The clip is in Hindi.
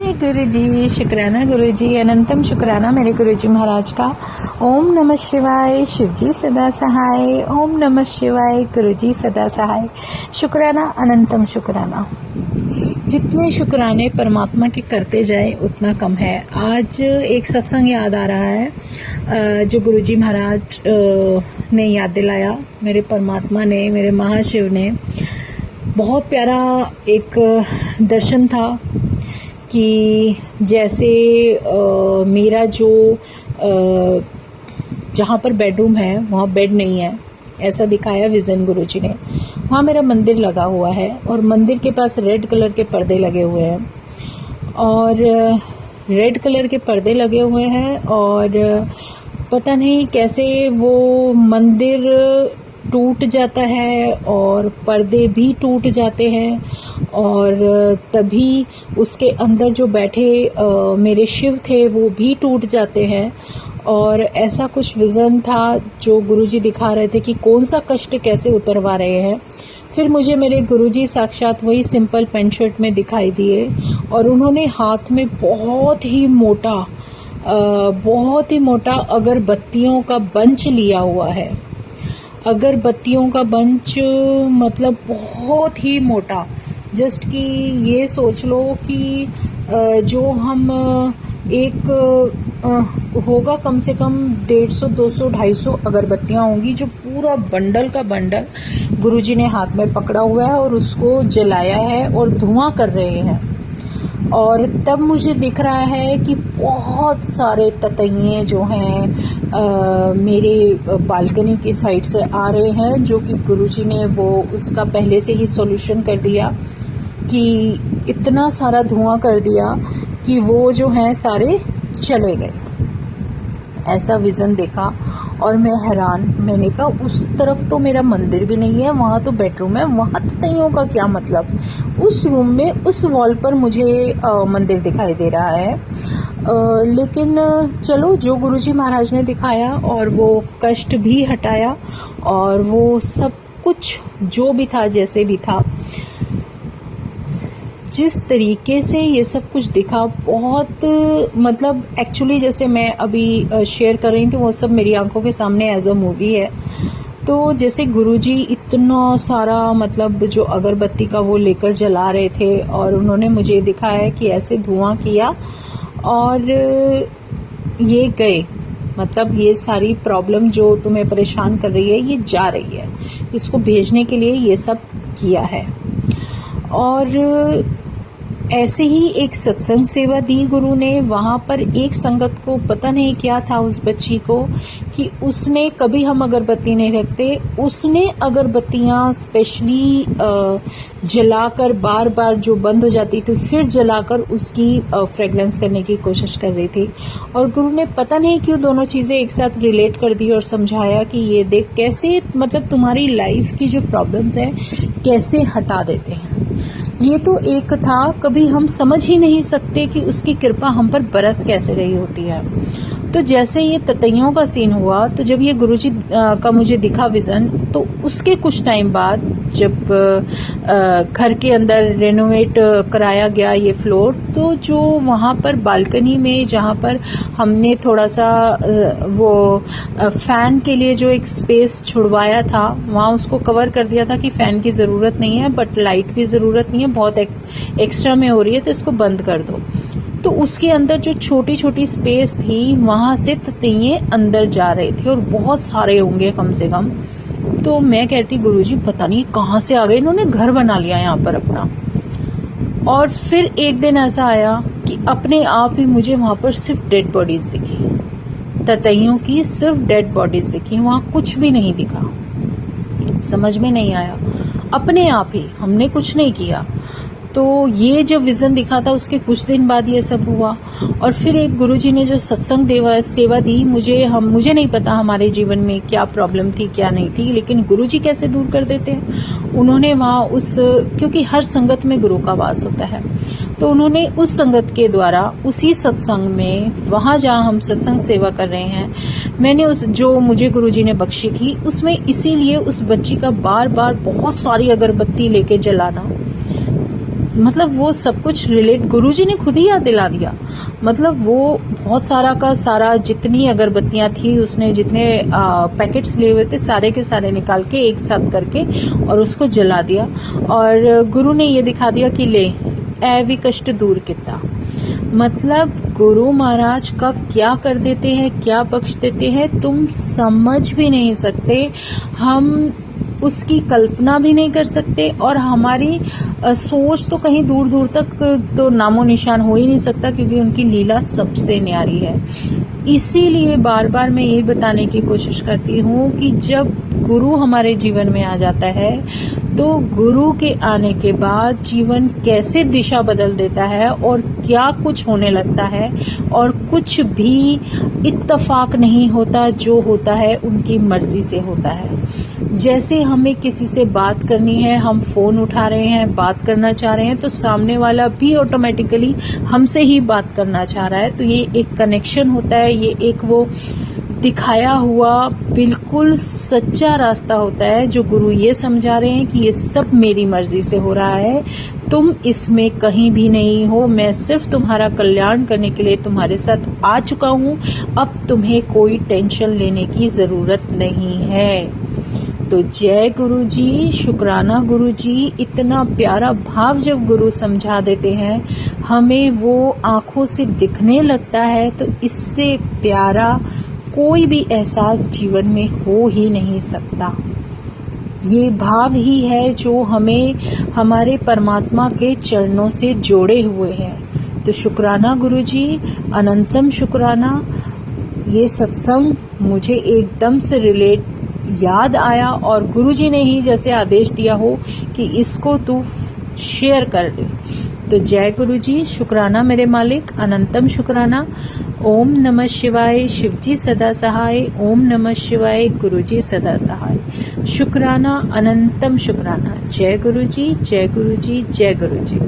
गुरु जी शुक्राना, गुरु जी अनंतम शुक्राना मेरे गुरु जी महाराज का। ओम नमः शिवाय, शिव जी सदा सहाय। ओम नमः शिवाय, गुरु जी सदा सहाय। शुक्राना अनंतम शुक्राना। जितने शुक्राने परमात्मा के करते जाए उतना कम है। आज एक सत्संग याद आ रहा है जो गुरु जी महाराज ने याद दिलाया, मेरे परमात्मा ने, मेरे महाशिव ने। बहुत प्यारा एक दर्शन था कि जैसे मेरा जो जहाँ पर बेडरूम है वहाँ बेड नहीं है, ऐसा दिखाया विज़न गुरुजी ने। वहाँ मेरा मंदिर लगा हुआ है और मंदिर के पास रेड कलर के पर्दे लगे हुए हैं और रेड कलर के पर्दे लगे हुए हैं और पता नहीं कैसे वो मंदिर टूट जाता है और पर्दे भी टूट जाते हैं और तभी उसके अंदर जो बैठे मेरे शिव थे वो भी टूट जाते हैं। और ऐसा कुछ विज़न था जो गुरुजी दिखा रहे थे कि कौन सा कष्ट कैसे उतरवा रहे हैं। फिर मुझे मेरे गुरुजी साक्षात वही सिंपल पैंट शर्ट में दिखाई दिए और उन्होंने हाथ में बहुत ही मोटा अगरबत्तियों का बंच लिया हुआ है। अगरबत्तियों का बंच मतलब बहुत ही मोटा, जस्ट कि ये सोच लो कि जो हम एक होगा कम से कम 150, 200, 250 अगरबत्तियाँ होंगी, जो पूरा बंडल का बंडल गुरुजी ने हाथ में पकड़ा हुआ है और उसको जलाया है और धुआं कर रहे हैं। और तब मुझे दिख रहा है कि बहुत सारे ततैये जो हैं मेरे बालकनी की साइड से आ रहे हैं, जो कि गुरुजी ने वो उसका पहले से ही सॉल्यूशन कर दिया कि इतना सारा धुआं कर दिया कि वो जो हैं सारे चले गए। ऐसा विज़न देखा और मैं हैरान। मैंने कहा उस तरफ तो मेरा मंदिर भी नहीं है, वहाँ तो बेडरूम है, वहाँ ततैयों का क्या मतलब। उस रूम में उस वॉल पर मुझे मंदिर दिखाई दे रहा है। लेकिन चलो, जो गुरुजी महाराज ने दिखाया और वो कष्ट भी हटाया और वो सब कुछ जो भी था जैसे भी था, जिस तरीके से ये सब कुछ दिखा, बहुत मतलब एक्चुअली जैसे मैं अभी शेयर कर रही थी वो सब मेरी आंखों के सामने एज अ मूवी है। तो जैसे गुरुजी इतना सारा मतलब जो अगरबत्ती का वो लेकर जला रहे थे और उन्होंने मुझे दिखाया कि ऐसे धुआं किया और ये गए। मतलब ये सारी प्रॉब्लम जो तुम्हें परेशान कर रही है ये जा रही है, इसको भेजने के लिए ये सब किया है। और ऐसे ही एक सत्संग सेवा दी गुरु ने। वहाँ पर एक संगत को पता नहीं क्या था उस बच्ची को कि उसने कभी हम अगरबत्ती नहीं रखते, उसने अगरबत्तियाँ स्पेशली जलाकर बार बार जो बंद हो जाती थी फिर जलाकर उसकी फ्रेगरेंस करने की कोशिश कर रही थी। और गुरु ने पता नहीं क्यों दोनों चीज़ें एक साथ रिलेट कर दी और समझाया कि ये देख कैसे मतलब तुम्हारी लाइफ की जो प्रॉब्लम्स हैं कैसे हटा देते हैं। ये तो एक था, कभी हम समझ ही नहीं सकते कि उसकी कृपा हम पर बरस कैसे रही होती है। तो जैसे ये ततैयों का सीन हुआ, तो जब ये गुरुजी का मुझे दिखा विज़न, तो उसके कुछ टाइम बाद जब घर के अंदर रेनोवेट कराया गया ये फ्लोर, तो जो वहाँ पर बालकनी में जहाँ पर हमने थोड़ा सा वो फ़ैन के लिए जो एक स्पेस छुड़वाया था, वहाँ उसको कवर कर दिया था कि फ़ैन की ज़रूरत नहीं है बट लाइट भी ज़रूरत नहीं है, बहुत एक्स्ट्रा में हो रही है तो इसको बंद कर दो। तो उसके अंदर जो छोटी छोटी स्पेस थी वहाँ से ततैये अंदर जा रहे थे और बहुत सारे होंगे कम से कम। तो मैं कहती गुरुजी पता नहीं कहाँ से आ गए, इन्होंने घर बना लिया यहाँ पर अपना। और फिर एक दिन ऐसा आया कि अपने आप ही मुझे वहाँ पर सिर्फ डेड बॉडीज़ दिखी, ततैयों की सिर्फ डेड बॉडीज़ दिखी, वहाँ कुछ भी नहीं दिखा। समझ में नहीं आया, अपने आप ही, हमने कुछ नहीं किया। तो ये जब विज़न दिखा था उसके कुछ दिन बाद ये सब हुआ। और फिर एक गुरुजी ने जो सत्संग सेवा दी, मुझे नहीं पता हमारे जीवन में क्या प्रॉब्लम थी क्या नहीं थी, लेकिन गुरुजी कैसे दूर कर देते हैं। उन्होंने वहाँ क्योंकि हर संगत में गुरु का वास होता है, तो उन्होंने उस संगत के द्वारा उसी सत्संग में, वहाँ जहाँ हम सत्संग सेवा कर रहे हैं, मैंने जो मुझे गुरुजी ने बख्शी थी उसमें इसीलिए उस बच्ची का बार बार बहुत सारी अगरबत्ती लेके जलाना, मतलब वो सब कुछ रिलेट गुरुजी ने खुद ही याद दिला दिया। मतलब वो बहुत सारा का सारा जितनी अगरबत्तियां थी उसने जितने पैकेट्स लिए हुए थे सारे के सारे निकाल के एक साथ करके और उसको जला दिया और गुरु ने ये दिखा दिया कि ले ऐ भी कष्ट दूर किता। मतलब गुरु महाराज कब क्या कर देते हैं, क्या बख्श देते हैं, तुम समझ भी नहीं सकते। हम उसकी कल्पना भी नहीं कर सकते और हमारी सोच तो कहीं दूर दूर तक तो नामो निशान हो ही नहीं सकता, क्योंकि उनकी लीला सबसे न्यारी है। इसीलिए बार बार मैं ये बताने की कोशिश करती हूँ कि जब गुरु हमारे जीवन में आ जाता है तो गुरु के आने के बाद जीवन कैसे दिशा बदल देता है और क्या कुछ होने लगता है, और कुछ भी इत्तेफाक नहीं होता, जो होता है उनकी मर्जी से होता है। जैसे हमें किसी से बात करनी है, हम फोन उठा रहे हैं, बात करना चाह रहे हैं, तो सामने वाला भी ऑटोमेटिकली हमसे ही बात करना चाह रहा है। तो ये एक कनेक्शन होता है, ये एक वो दिखाया हुआ बिल्कुल सच्चा रास्ता होता है जो गुरु ये समझा रहे हैं कि ये सब मेरी मर्जी से हो रहा है, तुम इसमें कहीं भी नहीं हो, मैं सिर्फ तुम्हारा कल्याण करने के लिए तुम्हारे साथ आ चुका हूँ, अब तुम्हें कोई टेंशन लेने की जरूरत नहीं है। तो जय गुरु जी, शुक्राना गुरु जी। इतना प्यारा भाव जब गुरु समझा देते हैं हमें, वो आंखों से दिखने लगता है, तो इससे प्यारा कोई भी एहसास जीवन में हो ही नहीं सकता। ये भाव ही है जो हमें हमारे परमात्मा के चरणों से जोड़े हुए हैं। तो शुक्राना गुरु जी, अनंतम शुक्राना। ये सत्संग मुझे एकदम से रिलेट याद आया और गुरुजी ने ही जैसे आदेश दिया हो कि इसको तू शेयर कर दे। तो जय गुरु जी, शुक्राना मेरे मालिक, अनंतम शुक्राना। ओम नमः शिवाय, शिवजी सदा सहाय। ओम नमः शिवाय, गुरुजी सदा सहाय। शुक्राना, अनंतम शुक्राना। जय गुरु जी, जय गुरु जी, जय गुरु जी।